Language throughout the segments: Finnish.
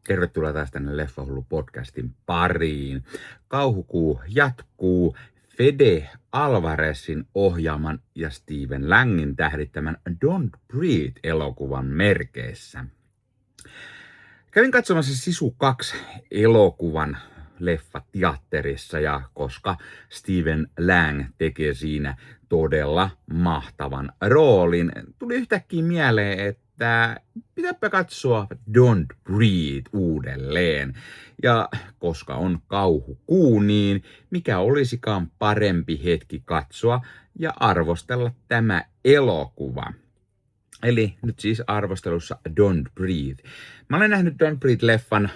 Tervetuloa taas tänne Leffahullu-podcastin pariin. Kauhukuu jatkuu Fede Alvarezin ohjaaman ja Stephen Langin tähdittämän Don't Breathe-elokuvan merkeissä. Kävin katsomassa Sisu 2 elokuvan leffateatterissa, ja koska Stephen Lang tekee siinä todella mahtavan roolin, tuli yhtäkkiä mieleen, että pitääpä katsoa Don't Breathe uudelleen. Ja koska on kauhukuu, niin mikä olisikaan parempi hetki katsoa ja arvostella tämä elokuva. Eli nyt siis arvostelussa Don't Breathe. Mä olen nähnyt Don't Breathe-leffan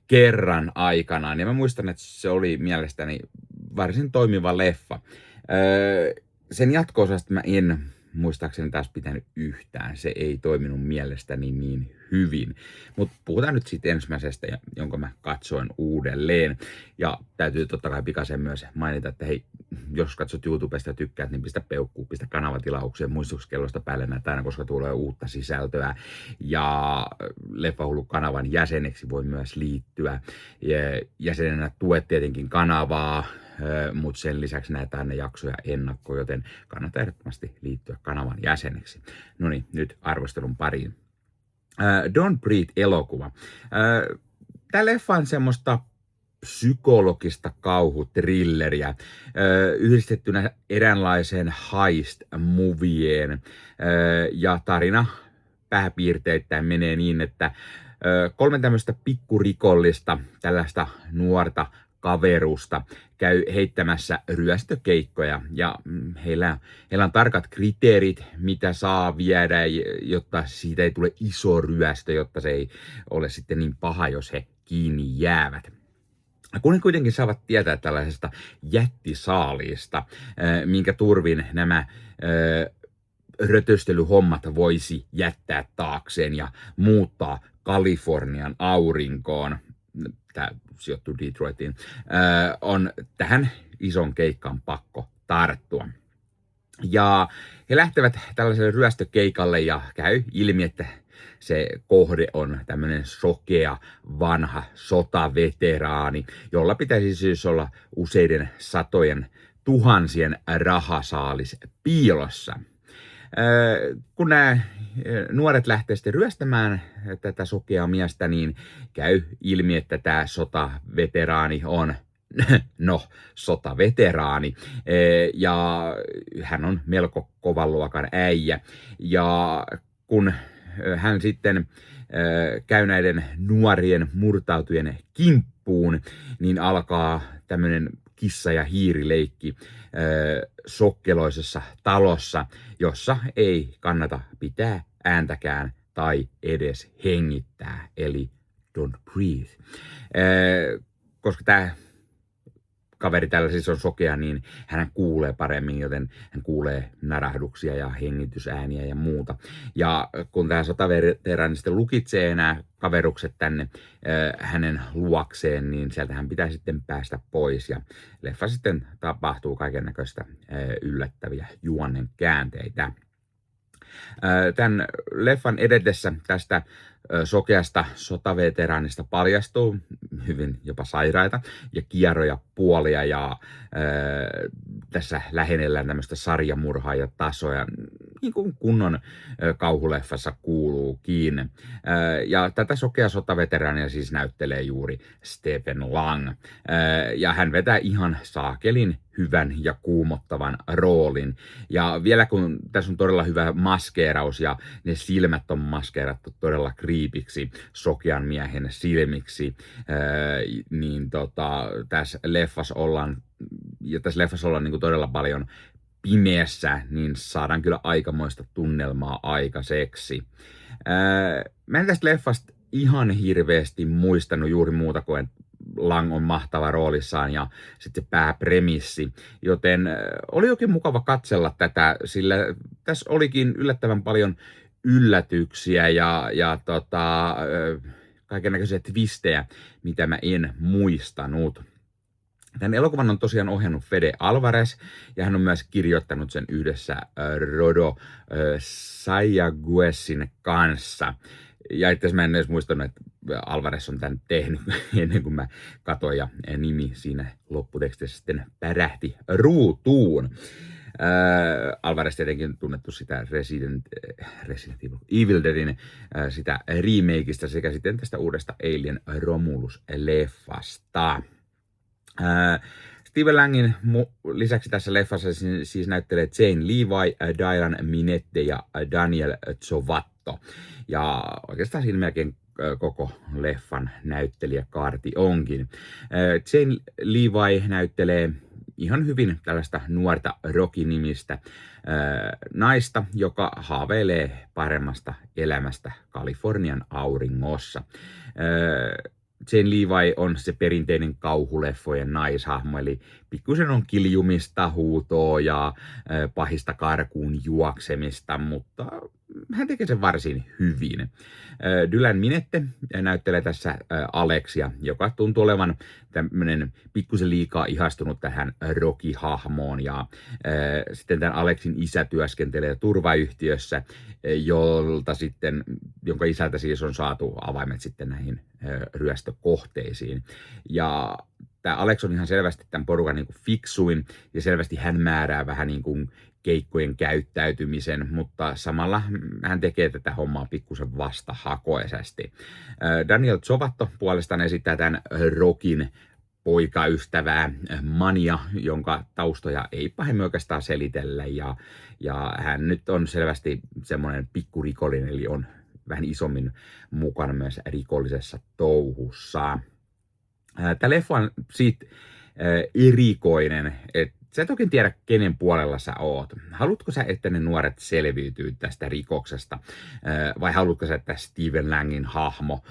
kerran aikanaan, ja mä muistan, että se oli mielestäni varsin toimiva leffa. Sen jatko-osasta mä en muistaakseni taas pitänyt yhtään. Se ei toiminut mielestäni niin hyvin. Mutta puhutaan nyt siitä ensimmäisestä, jonka mä katsoin uudelleen. Ja täytyy totta kai pikaisen myös mainita, että hei, jos katsot YouTubesta ja tykkäät, niin pistä peukkuu, pistä kanavatilaukseen, muistutuskellosta päälle näitä aina, koska tulee uutta sisältöä. Ja Leffahullu-kanavan jäseneksi voi myös liittyä. Jäsenenä tuet tietenkin kanavaa, mutta sen lisäksi näitä aina jaksoja ennakkoon, joten kannattaa ehdottomasti liittyä kanavan jäseneksi. No niin, nyt arvostelun pariin. Don't Breathe-elokuva. Tämä leffa on semmoista psykologista kauhutrilleriä yhdistettynä eräänlaiseen heist-movieen, ja tarina pääpiirteittäin menee niin, että 3 tämmöistä pikkurikollista, tällaista nuorta kaverusta käy heittämässä ryöstökeikkoja, ja heillä on tarkat kriteerit, mitä saa viedä, jotta siitä ei tule iso ryöstö, jotta se ei ole sitten niin paha, jos he kiinni jäävät. Kun he kuitenkin saavat tietää tällaisesta jättisaaliista, minkä turvin nämä rötöstelyhommat voisi jättää taakseen ja muuttaa Kalifornian aurinkoon, tämä sijoittuu Detroitiin, on tähän ison keikkaan pakko tarttua. Ja he lähtevät tällaiselle ryöstökeikalle, ja käy ilmi, että se kohde on tämmöinen sokea vanha sotaveteraani, jolla pitäisi siis olla useiden satojen tuhansien rahasaalis piilossa. Kun nämä nuoret lähtee sitten ryöstämään tätä sokeaa miestä, niin käy ilmi, että tämä sotaveteraani on sotaveteraani, ja hän on melko kovan luokan äijä. Ja kun hän sitten käy näiden nuorien murtautujen kimppuun, niin alkaa tämmöinen kissa- ja hiirileikki sokkeloisessa talossa, jossa ei kannata pitää ääntäkään tai edes hengittää, eli don't breathe. Koska tämä kaveri tällä siis on sokea, niin hän kuulee paremmin, joten hän kuulee narahduksia ja hengitysääniä ja muuta. Ja kun tämä sotaveteraani sitten lukitsee nämä kaverukset tänne hänen luokseen, niin sieltä hän pitää sitten päästä pois. Ja leffa sitten tapahtuu kaikennäköistä yllättäviä juonnen käänteitä. Tämän leffan edetessä tästä sokeasta sotaveteraanista paljastuu hyvin jopa sairaita ja kieroja puolia, ja tässä lähennellään tämmöistä sarjamurhaajatasoja, niin kuin kunnon kauhuleffassa kuuluukin. Ja tätä sokea sotaveteraania siis näyttelee juuri Stephen Lang, ja hän vetää ihan saakelin hyvän ja kuumottavan roolin. Ja vielä kun tässä on todella hyvä maskeeraus ja ne silmät on maskeerattu todella kriipiksi sokean miehen silmiksi, niin tässä leffassa ollaan niin kuin todella paljon pimeässä, niin saadaan kyllä aikamoista tunnelmaa aikaiseksi. Mä en tästä leffasta ihan hirveästi muistanut juuri muuta kuin, että Lang on mahtava roolissaan ja sitten se pääpremissi, joten oli oikein mukava katsella tätä, sillä tässä olikin yllättävän paljon yllätyksiä ja kaikennäköisiä twistejä, mitä mä en muistanut. Tämän elokuvan on tosiaan ohjannut Fede Alvarez, ja hän on myös kirjoittanut sen yhdessä Rodo Sayaguesin kanssa. Ja itse asiassa mä en edes muistanut, että Alvarez on tämän tehnyt ennen kuin mä katsoin ja nimi siinä lopputekstissä sitten pärähti ruutuun. Alvarez tietenkin tunnettu sitä Resident Evil Deadin sitä remakeista sekä sitten tästä uudesta Alien Romulus-leffasta. Stephen Langin lisäksi tässä leffassa siis näyttelee Jane Levi, Diane Minette ja Daniel Zovatto. Ja oikeastaan siinä melkein koko leffan näyttelijäkaarti onkin. Jane Levi näyttelee ihan hyvin tällaista nuorta Rocky-nimistä naista, joka haaveilee paremmasta elämästä Kalifornian auringossa. Jane Levi on se perinteinen kauhuleffojen naishahmo, eli pikkusen on kiljumista, huutoa ja pahista karkuun juoksemista, mutta hän tekee sen varsin hyvin. Dylan Minette näyttelee tässä Alexia, joka tuntuu olevan tämmöinen pikkusen liikaa ihastunut tähän Rocky-hahmoon. Ja sitten tämän Alexin isä työskentelee turvayhtiössä, jonka isältä siis on saatu avaimet sitten näihin ryöstökohteisiin. Ja tämä Alex on ihan selvästi tämän porukan niin kuin fiksuin ja selvästi hän määrää vähän niin kuin keikkojen käyttäytymisen, mutta samalla hän tekee tätä hommaa pikkusen vastahakoisesti. Daniel Zovatto puolestaan esittää tämän Rockin poikaystävää Mania, jonka taustoja ei pahemmin oikeastaan selitellä, ja hän nyt on selvästi semmoinen pikkurikollinen, eli on vähän isommin mukana myös rikollisessa touhussa. Tämä leffa on siitä erikoinen, että sä et oikein tiedä, kenen puolella sä oot. Haluatko sä, että ne nuoret selviytyy tästä rikoksesta, vai haluatko sä, että Stephen Langin hahmo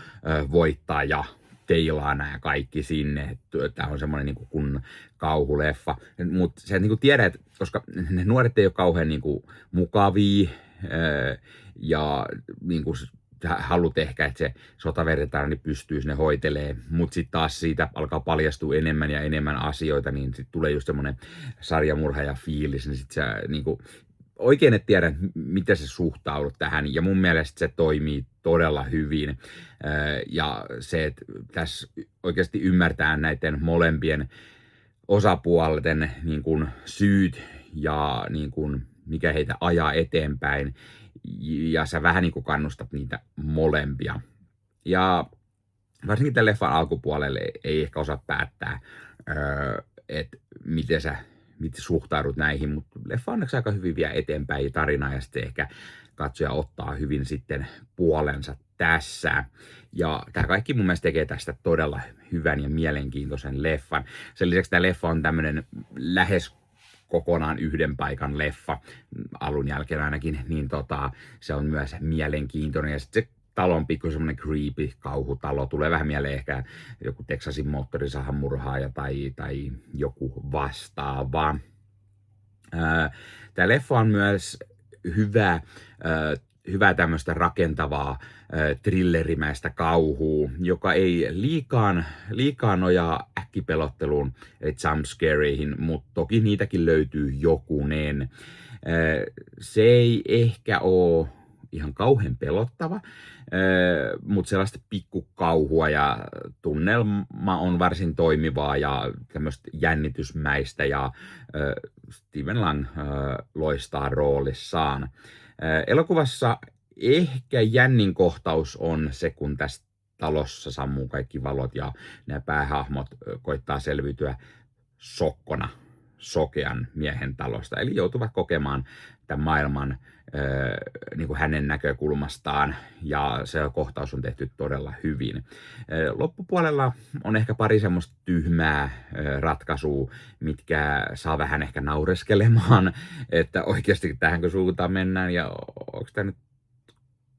voittaa ja teilaa nämä kaikki sinne. Tämä on semmoinen niin kuin kauhuleffa. Mutta sä et niin kuin tiedä, että koska ne nuoret ei ole kauhean niin kuin mukavia ja niin kuin haluat ehkä, että se sotaveteraani pystyy sinne hoitelee, mutta sitten taas siitä alkaa paljastua enemmän ja enemmän asioita, niin sitten tulee just semmoinen sarjamurha ja fiilis, niin sitten sä niinku oikein et tiedä, miten se suhtaudut tähän, ja mun mielestä se toimii todella hyvin, ja se, että tässä oikeasti ymmärtää näiden molempien osapuolten niin kuin syyt ja niin kuin mikä heitä ajaa eteenpäin, ja sä vähän niin kuin kannustat niitä molempia. Ja varsinkin tämän leffan alkupuolelle ei ehkä osaa päättää, että miten suhtaudut näihin, mutta leffa onneksi aika hyvin vie eteenpäin ja tarinaa, ja sitten ehkä katsoja ottaa hyvin sitten puolensa tässä. Ja tämä kaikki mun mielestä tekee tästä todella hyvän ja mielenkiintoisen leffan. Sen lisäksi tämä leffa on tämmöinen lähes kokonaan yhden paikan leffa, alun jälkeen ainakin, niin se on myös mielenkiintoinen. Ja sitten se talo on pikku semmoinen creepy kauhutalo. Tulee vähän mieleen ehkä joku Texasin moottorisahan murhaaja tai joku vastaava. Tämä leffa on myös hyvää tämmöistä rakentavaa thrillerimäistä kauhua, joka ei liikaa nojaa äkkipelotteluun eli jumpscareihin, mutta toki niitäkin löytyy jokunen. Se ei ehkä ole ihan kauhean pelottava, mutta sellaista pikkukauhua ja tunnelma on varsin toimivaa ja tämmöistä jännitysmäistä, ja Stephen Lang loistaa roolissaan. Elokuvassa ehkä jännin kohtaus on se, kun tässä talossa sammuu kaikki valot ja nämä päähahmot koittaa selviytyä sokean miehen talosta. Eli joutuvat kokemaan tämän maailman niin kuin hänen näkökulmastaan, ja se kohtaus on tehty todella hyvin. Loppupuolella on ehkä pari semmoista tyhmää ratkaisua, mitkä saa vähän ehkä naureskelemaan, että oikeasti tähänkö suuntaan mennään, ja onko tämä nyt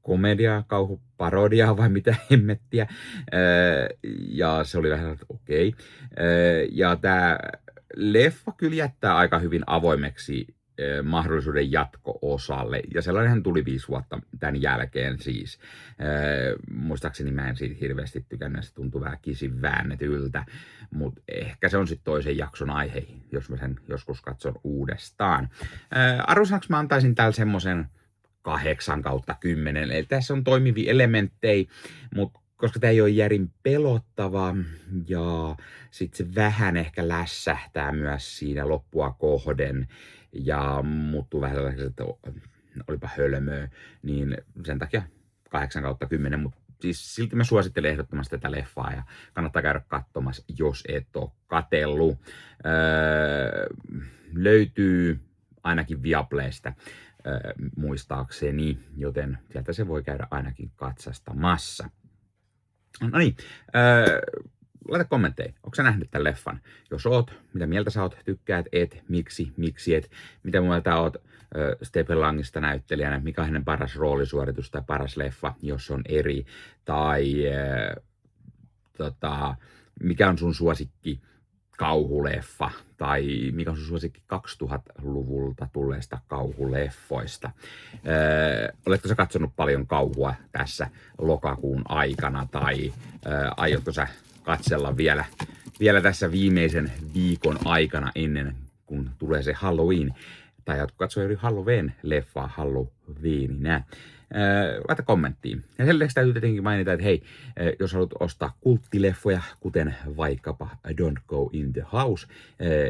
komedia, kauhuparodia vai mitä hemmettiä, ja se oli vähän, että okei. Ja tämä leffa kyllä jättää aika hyvin avoimeksi mahdollisuuden jatko-osalle, ja sellainenhan tuli 5 vuotta tämän jälkeen siis. Muistaakseni mä en siitä hirveästi tykännyt, se tuntuu vähän kisin väännetyltä, mutta ehkä se on sitten toisen jakson aihe, jos mä sen joskus katson uudestaan. Arvosanaks mä antaisin täällä semmoisen 8/10. Eli tässä on toimivia elementtejä, mutta koska tämä ei ole järin pelottava ja sitten se vähän ehkä lässähtää myös siinä loppua kohden ja muuttuu vähän sellaiseksi, että olipa hölmöä, niin sen takia 8/10, mutta siis silti mä suosittelen ehdottomasti tätä leffaa ja kannattaa käydä katsomassa, jos et ole katsellut. Löytyy ainakin Viaplaysta muistaakseni, joten sieltä se voi käydä ainakin katsastamassa. No niin, laita kommentteja. Onko sä nähnyt tämän leffan? Jos oot, mitä mieltä sä oot, tykkäät, et, miksi et, mitä mieltä oot Stephen Langista näyttelijänä, mikä on hänen paras roolisuoritus tai paras leffa, jos on eri, tai mikä on sun suosikki kauhuleffa, tai mikä on sun suosikki 2000-luvulta tulleista kauhuleffoista. Oletko sä katsonut paljon kauhua tässä lokakuun aikana, tai aiotko sä katsella vielä tässä viimeisen viikon aikana ennen kuin tulee se Halloween, tai aiotko katsoa juuri Halloween-leffaa Halloweeninä? Laita kommenttiin. Ja sen lisäksi täytyy tietenkin mainita, että hei, jos haluat ostaa kulttileffoja, kuten vaikkapa Don't Go in the House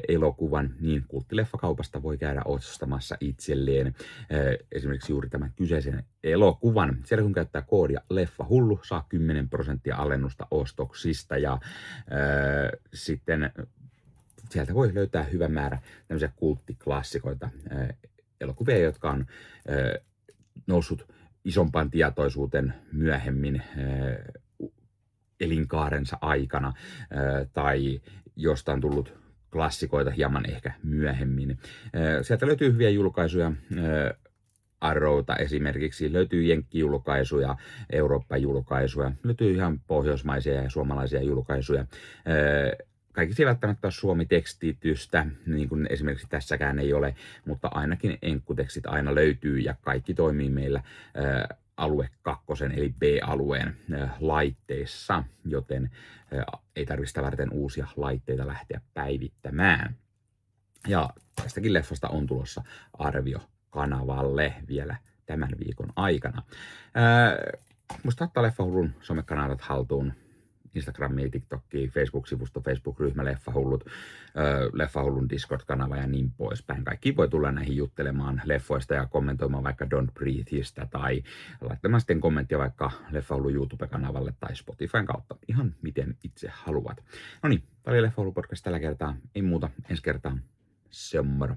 elokuvan, niin kulttileffakaupasta voi käydä ostamassa itselleen esimerkiksi juuri tämän kyseisen elokuvan. Siellä kun käyttää koodia LEFFAHULLU, saa 10% alennusta ostoksista ja sitten sieltä voi löytää hyvä määrä tämmöisiä kulttiklassikoita, elokuvia, jotka on noussut isompaan tietoisuuteen myöhemmin elinkaarensa aikana tai josta on tullut klassikoita hieman ehkä myöhemmin. Sieltä löytyy hyviä julkaisuja, Arrowta esimerkiksi, löytyy jenkkijulkaisuja, Eurooppa-julkaisuja, löytyy ihan pohjoismaisia ja suomalaisia julkaisuja. Kaikissa ei välttämättä ole suomi-tekstitystä, niin kuin esimerkiksi tässäkään ei ole, mutta ainakin enkkutekstit aina löytyy ja kaikki toimii meillä alue 2 eli B-alueen laitteissa, joten ei tarvitse sitä varten uusia laitteita lähteä päivittämään. Ja tästäkin leffasta on tulossa arvio kanavalle vielä tämän viikon aikana. Muista ottaa Leffahullun somekanavat haltuun. Instagramia, TikTokia, Facebook-sivusto, Facebook-ryhmä Leffahullut, Leffahullun Discord-kanava ja niin poispäin. Kaikki voi tulla näihin juttelemaan leffoista ja kommentoimaan vaikka Don't Breatheista tai laittamaan sitten kommenttia vaikka Leffahullun YouTube-kanavalle tai Spotifyn kautta. Ihan miten itse haluat. No niin, tämä oli Leffahullu podcast tällä kertaa. Ei muuta, ensi kertaa. Se on moro.